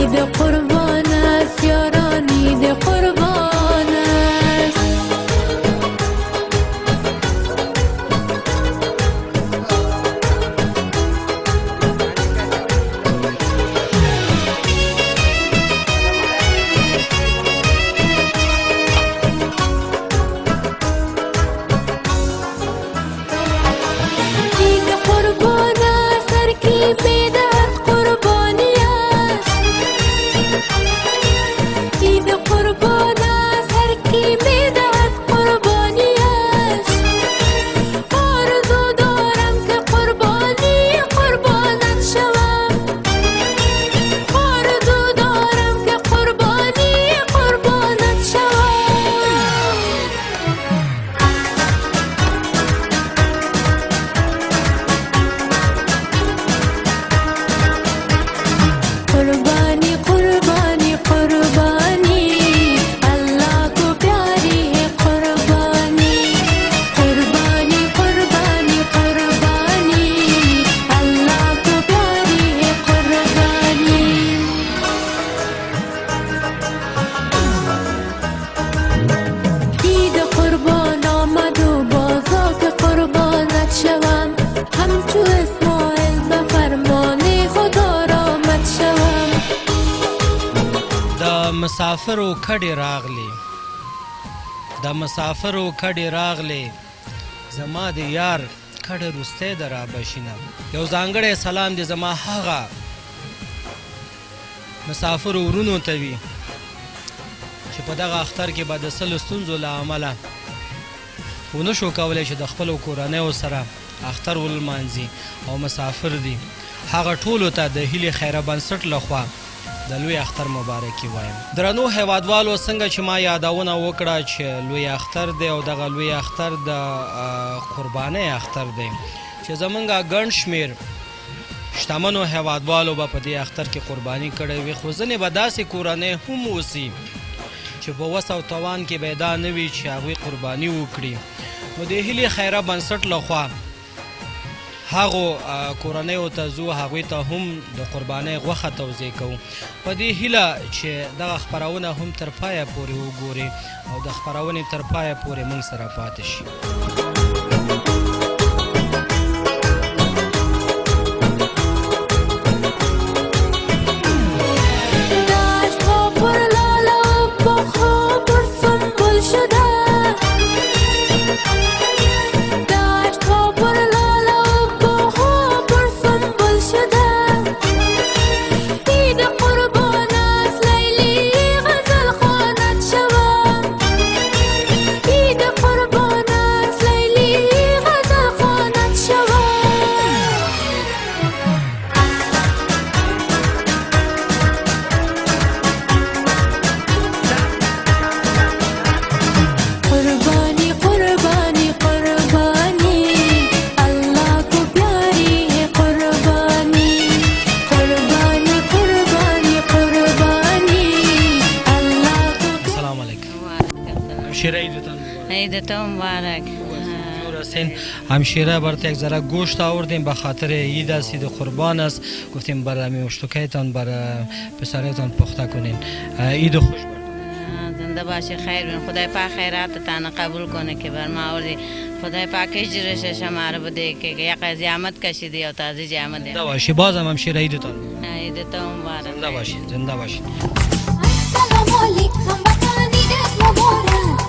عید قربان است یاران عید قربان است عید قربان است هر کی بدهد قربانی است عید قربان است هر کی بدهد قربانی است آرزو دارم که قربانی قربانت شوم آرزو دارم که قربانی قربانت شوم قربانی قربانی قربانی اللہ کو پیاری ہے قربانی قربانی قربانی قربانی اللہ کو پیاری ہے قربانی عید قربان آمد و بازا که قربانت شوم همچو اسماعیل به فرمان خدا رامت شوم د مسافرو کډې راغلې د مسافرو کډې راغلې زما د یار کډه روستی د رابشینه یو ځانګړی سلام دی زما هغه مسافرو ورونو ته وي چې په دغه اختر کې به د سلو ستونزو له امله ونه شو کولی چې د خپلو کورنیو سره اختر ولمانځي او مسافر دي هغه ټولو ته د هیلې خیره بنسټ لخوا د لوی اختر مبارکي وایم درنو هیوادوالو څنګه چې ما یادونه وکړه چې لوی اختر دی او دغه لوی اختر د قربانۍ اختر دی چې زمونږ ګڼ شمېر شتمنو هیوادوالو به په دې اختر کې قرباني کړې وي خو ځینې به داسې کورنۍ هم اوسي چې په وس او توان کې به یې دا نه وي چې هغوی قرباني وکړي نو د هیلې خیره بنسټ لخوا هغو کورنیو ته ځو هغوی ته هم د قربانۍ غوښه توضیح کوو په دې هیله چې دغه خپرونه هم تر پایه پورې وګوري او د خپرونې تر پایه پورې موږ سره پاتې شي دشت‌ها پر لاله و باغ‌ها پر سنبل شده دشت‌ها پر لاله و باغ‌ها پر سنبل شده عید قربان است لیلی غزل خوانت شوم عید قربان است لیلی غزل خوانت شوم قربانی قربانی قربانی اللہ کو پیاری ہے قربانی قربانی قربانی قربانی اللہ کو السلام علیکم همشیره عیدتان مبارک عیدتون مبارک جور هستین همشیره برات یک ذره گوشت آوردیم به خاطر عید است عید قربان است گفتیم برای میوشتوکیتان برای پسرتان پخته کنین عید خوش برد زنده باشی خیر بین خدای پاک خیرات تانا قبول کنه که بر ما آوردی خدای پاک اجرش شما رو بده که یک زحمت کشیدی و تازه زحمت زنده باشی بازم همشیره عیدتان عیدتون مبارک زنده باشید زنده باشید السلام علیکم هموطن عیدت مبارک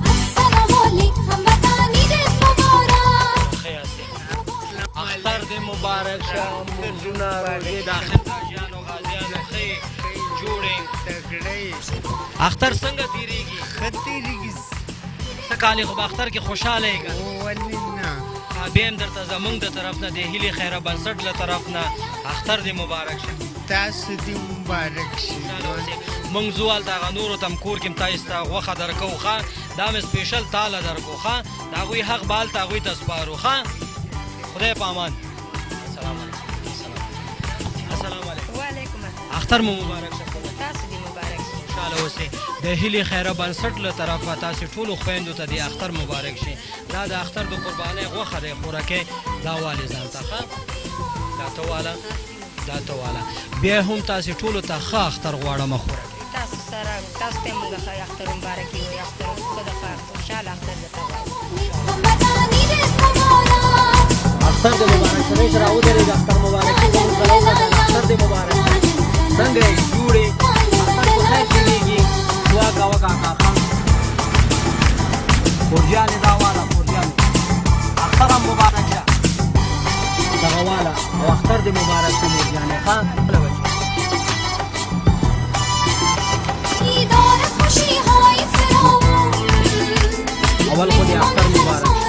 السلام علیکم هموطن عیدت مبارک خیر هستین اختر دی مبارک شه مرزونه روزې داخل تاجیانو غازیانو ښې جوړې اختر څنګه تیریږي ښه تېرېږي څه کالې خو به اختر کې خوشحاله یې که ولې نه بیا هم درته زمونږ د طرف نه د هیلې خیره بنسټ له طرف نه اختر دې مبارک شه تاسو دې مبارک شي موږ ځو هلته هغه نورو ته هم کور کې هم تاسو ته غوښه درکوو ښه دا مې سپېشل تاله درکو ښه د هغوی حق به هلته هغوی ته سپارو ښه خدای په امان السلام علیکم السلام علیکم وعلیکم السلام اختر مو مبارک شه تاسو دې مبارک شي خوشحاله اوسئ د هیلې خیره بنسټ له طرفه تاسې ټولو خویندو ته د اختر مبارک شي دا د اختر د قربانۍ غوښه دی خوراکۍ دا والې ځان ته ښه دا ته واله دا ته واله بیا هم تاسې ټولو ته ښه اختر غواړم خوره تاسو سره تاسو ته موږ ښه اختر مبارک وي اختر خو د خوشحاله اختر درته غواړو اختر دې مبارک شه رئیس راودرېږه اختر مبارک شه زموږ سره وکړه اختر دې مبارک څنګه یې جوړې اختر په خیر تېرېږي دعا کوه کاکا خان فورجانې دا واله فورجانې اختر هم مبارک شه دغه واله او اختر دې مبارک شه مورجانې ښه بله بچې اول خو دې اختر مبارک شه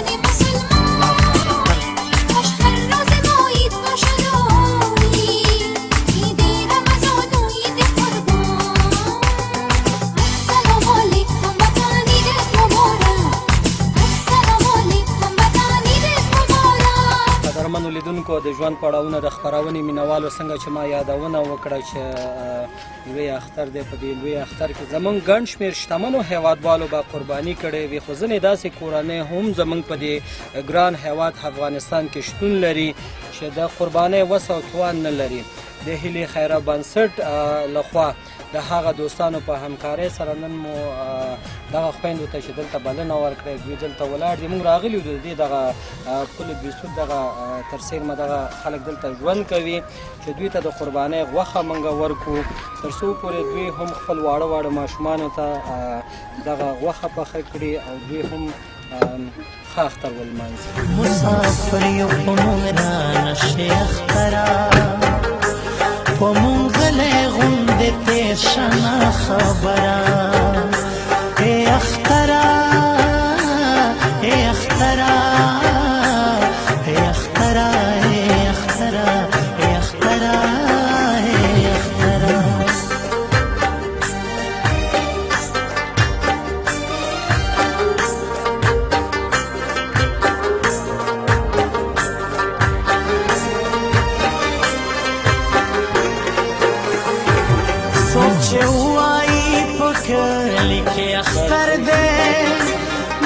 قدرمنو لیدونکو د ژوند پړاوونه د خپرونې مینوالو څنګه چې ما یادونه وکړه چې لوی اختر دی په دې لوی اختر کې زمونږ ګڼ شمېر شتمنو هیوادوالو به قرباني کړې وي خو ځینې داسې کورنۍ هم زمونږ په دې ګران هیواد افغانستان کې شتون لري چې د قربانۍ وس او توان نه لري د هیلې خیره بنسټ لخوا د هغه دوستانو په همکارۍ سره نن مو دغه خویندو ته چې دلته بلنه ورکړې دوی دلته ولاړ دي موږ راغلي یو د دې دغه پل بیسود دغه تر څیرمه دغه خلک دلته ژوند کوي چې دوی ته د قربانۍ غوښه موږ ورکړو تر څو پورې دوی هم خپل واړه واړه ماشومانو ته دغه غوښه پخه کړي او دوی هم ښه اختر ولمانځي مسافر یو په موږ رانشي اختره په موږ غلی غوندې تېر شه نه خبره ای اختره ای اختره ای اختره ای اختره ای اختره ای اختره چې وایي په کلي کې اختر دی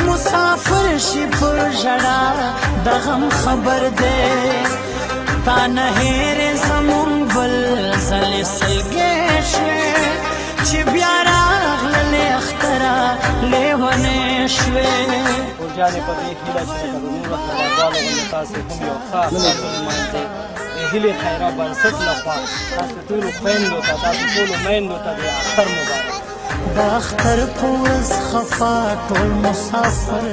مسافر شي پر ژړا د غم خبر دی تا نه هېرې زمونږ بل ځلې سلګۍ شوې چې بیا راغللې اختره لیونۍ شوې فورجانې په دې هیله چې لکه د نورو هیوادوالو غوندې تاسې هم یو ښه اختر ولمانځئ د هیلې خیره بنسټ لخوا تاسو ټولو خویندو ته تاسو ټولو میندو ته د اختر مبارک د اختر په ورځ خفا ټول مسافر